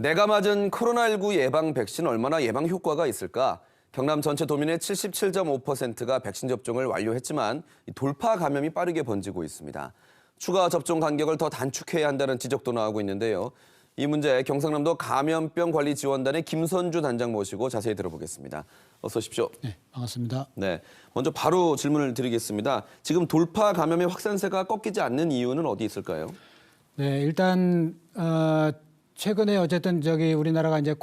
내가 맞은 코로나19 예방 백신 얼마나 예방 효과가 있을까? 경남 전체 도민의 77.5%가 백신 접종을 완료했지만 돌파 감염이 빠르게 번지고 있습니다. 추가 접종 간격을 더 단축해야 한다는 지적도 나오고 있는데요. 이 문제 경상남도 감염병 관리 지원단의 김선주 단장 모시고 자세히 들어보겠습니다. 어서 오십시오. 네, 반갑습니다. 네, 먼저 바로 질문을 드리겠습니다. 지금 돌파 감염의 확산세가 꺾이지 않는 이유는 어디 있을까요? 네, 일단 최근에 어쨌든 우리나라가 이제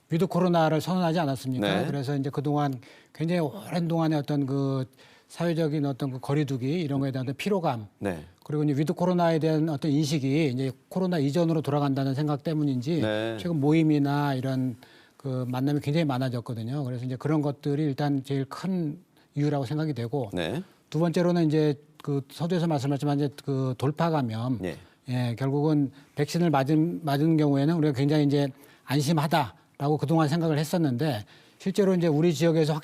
위드 코로나를 선언하지 않았습니까? 네. 그래서 이제 그동안 굉장히 오랜 동안의 어떤 그 사회적인 어떤 그 거리두기 이런 거에 대한 피로감, 네. 그리고 이제 위드 코로나에 대한 어떤 인식이 이제 코로나 이전으로 돌아간다는 생각 때문인지 네. 최근 모임이나 이런 그 만남이 굉장히 많아졌거든요. 그래서 이제 그런 것들이 일단 제일 큰 이유라고 생각이 되고, 네. 두 번째로는 이제 그 서두에서 말씀하셨지만 이제 그 돌파 감염, 네. 예, 결국은 백신을 맞은 경우에는 우리가 굉장히 이제 안심하다라고 그동안 생각을 했었는데, 실제로 이제 우리 지역에서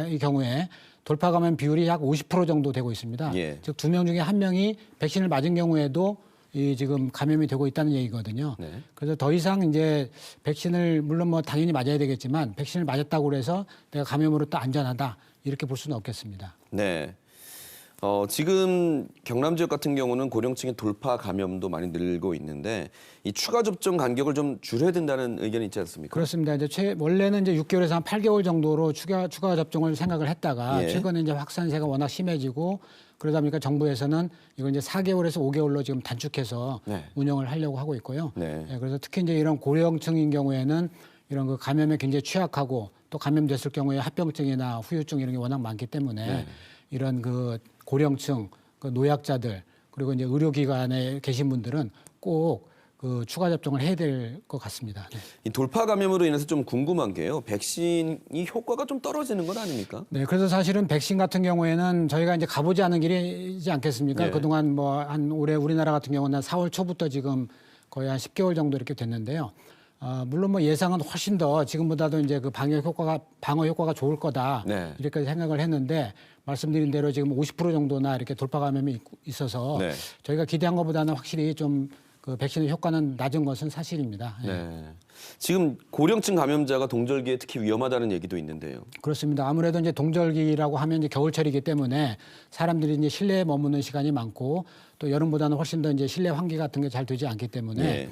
의 경우에 돌파 감염 비율이 약 50% 정도 되고 있습니다. 예. 즉 2명 중에 1명이 백신을 맞은 경우에도 이 지금 감염이 되고 있다는 얘기거든요. 네. 그래서 더 이상 이제 백신을 물론 뭐 당연히 맞아야 되겠지만 백신을 맞았다고 그래서 내가 감염으로 또 안전하다 이렇게 볼 수는 없겠습니다. 네. 지금 경남 지역 같은 경우는 고령층의 돌파 감염도 많이 늘고 있는데 이 추가 접종 간격을 좀 줄여야 된다는 의견이 있지 않습니까? 그렇습니다. 이제 원래는 이제 6개월에서 한 8개월 정도로 추가 접종을 생각을 했다가 예. 최근에 이제 확산세가 워낙 심해지고 그러다 보니까 정부에서는 이걸 이제 4개월에서 5개월로 지금 단축해서 네. 운영을 하려고 하고 있고요. 네. 예, 그래서 특히 이제 이런 고령층인 경우에는 이런 그 감염에 굉장히 취약하고 또 감염됐을 경우에 합병증이나 후유증 이런 게 워낙 많기 때문에 네. 이런 그 고령층, 그 노약자들 그리고 이제 의료기관에 계신 분들은 꼭 그 추가 접종을 해야 될 것 같습니다. 네. 이 돌파 감염으로 인해서 좀 궁금한 게요. 백신이 효과가 좀 떨어지는 건 아닙니까? 네, 그래서 사실은 백신 같은 경우에는 저희가 이제 가보지 않은 길이지 않겠습니까? 네. 그동안 뭐 한 올해 우리나라 같은 경우는 4월 초부터 지금 거의 한 10개월 정도 이렇게 됐는데요. 물론 뭐 예상은 훨씬 더 지금보다도 이제 그 방어 효과가 좋을 거다. 네. 이렇게 생각을 했는데 말씀드린 대로 지금 50% 정도나 이렇게 돌파 감염이 있어서 네. 저희가 기대한 것보다는 확실히 좀 그 백신의 효과는 낮은 것은 사실입니다. 예. 네. 지금 고령층 감염자가 동절기에 특히 위험하다는 얘기도 있는데요. 그렇습니다. 아무래도 이제 동절기라고 하면 이제 겨울철이기 때문에 사람들이 이제 실내에 머무는 시간이 많고 또 여름보다는 훨씬 더 이제 실내 환기 같은 게 잘 되지 않기 때문에 네.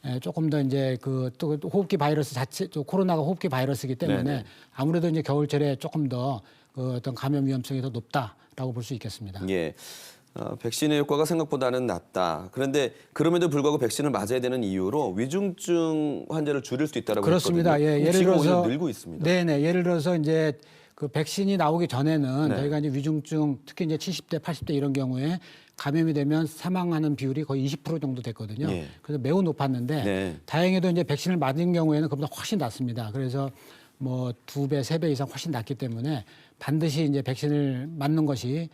예, 조금 더 이제 또 호흡기 바이러스 또 코로나가 호흡기 바이러스이기 때문에 네네. 아무래도 이제 겨울철에 조금 더 그 어떤 감염 위험성이 더 높다라고 볼 수 있겠습니다. 예. 백신의 효과가 생각보다는 낮다. 그런데 그럼에도 불구하고 백신을 맞아야 되는 이유로 위중증 환자를 줄일 수 있다라고 그렇습니다. 했거든요. 예, 예를 지금 들어서 오히려 늘고 있습니다. 네네. 예를 들어서 이제 그 백신이 나오기 전에는 네. 저희가 이제 위중증 특히 이제 70대, 80대 이런 경우에 감염이 되면 사망하는 비율이 거의 20% 정도 됐거든요. 예. 그래서 매우 높았는데 네. 다행히도 이제 백신을 맞은 경우에는 그보다 훨씬 낮습니다. 그래서 뭐 2배, 3배 이상 훨씬 낮기 때문에 반드시 이제 백신을 맞는 것이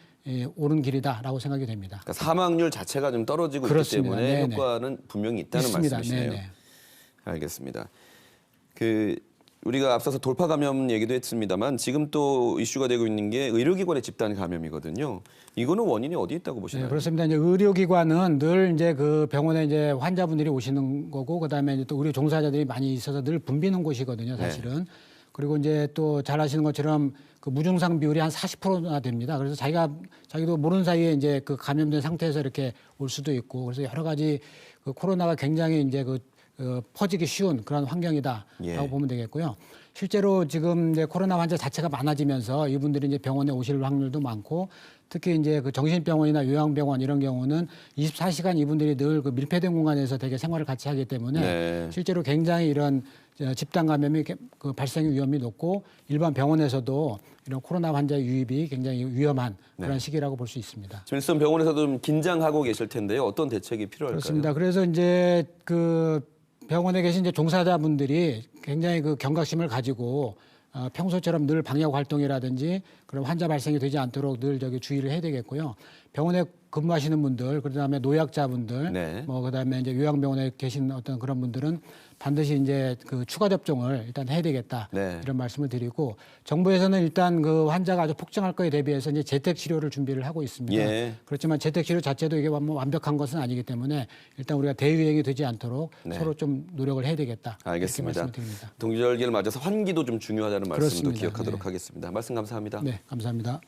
옳은 길이다라고 생각이 됩니다. 그러니까 사망률 자체가 좀 떨어지고 그렇습니다. 있기 때문에 네네. 효과는 분명히 있다는 있습니다. 말씀이시네요. 네네. 알겠습니다. 우리가 앞서서 돌파 감염 얘기도 했습니다만 지금 또 이슈가 되고 있는 게 의료기관의 집단 감염이거든요. 이거는 원인이 어디 있다고 보시나요? 네, 그렇습니다. 이제 의료기관은 늘 이제 그 병원에 이제 환자분들이 오시는 거고, 그다음에 이제 또 의료 종사자들이 많이 있어서 늘 붐비는 곳이거든요, 사실은. 그리고 이제 또 잘 아시는 것처럼 그 무증상 비율이 한 40%나 됩니다. 그래서 자기도 모르는 사이에 이제 그 감염된 상태에서 이렇게 올 수도 있고, 그래서 여러 가지 그 코로나가 굉장히 이제 퍼지기 쉬운 그런 환경이다라고 예. 보면 되겠고요. 실제로 지금 이제 코로나 환자 자체가 많아지면서 이분들이 이제 병원에 오실 확률도 많고, 특히 이제 그 정신병원이나 요양병원 이런 경우는 24시간 이분들이 늘 그 밀폐된 공간에서 되게 생활을 같이 하기 때문에 네. 실제로 굉장히 이런 집단 감염이 그 발생 위험이 높고 일반 병원에서도 이런 코로나 환자 유입이 굉장히 위험한 그런 시기라고 볼 수 있습니다. 지금 일선 병원에서도 좀 긴장하고 계실 텐데요. 어떤 대책이 필요할까요? 그렇습니다. 그래서 이제 그 병원에 계신 이제 종사자분들이 굉장히 그 경각심을 가지고 평소처럼 늘 방역 활동이라든지 그런 환자 발생이 되지 않도록 늘 주의를 해야 되겠고요. 병원에 근무하시는 분들, 그다음에 노약자분들, 네. 뭐 그다음에 이제 요양병원에 계신 어떤 그런 분들은 반드시 이제 그 추가 접종을 일단 해야 되겠다. 네. 이런 말씀을 드리고 정부에서는 일단 그 환자가 아주 폭증할 거에 대비해서 이제 재택 치료를 준비를 하고 있습니다. 예. 그렇지만 재택 치료 자체도 이게 뭐 완벽한 것은 아니기 때문에 일단 우리가 대유행이 되지 않도록 네. 서로 좀 노력을 해야 되겠다. 알겠습니다. 이렇게 말씀드립니다. 동절기를 맞아서 환기도 좀 중요하다는 말씀도 그렇습니다. 기억하도록 네. 하겠습니다. 말씀 감사합니다. 네, 감사합니다.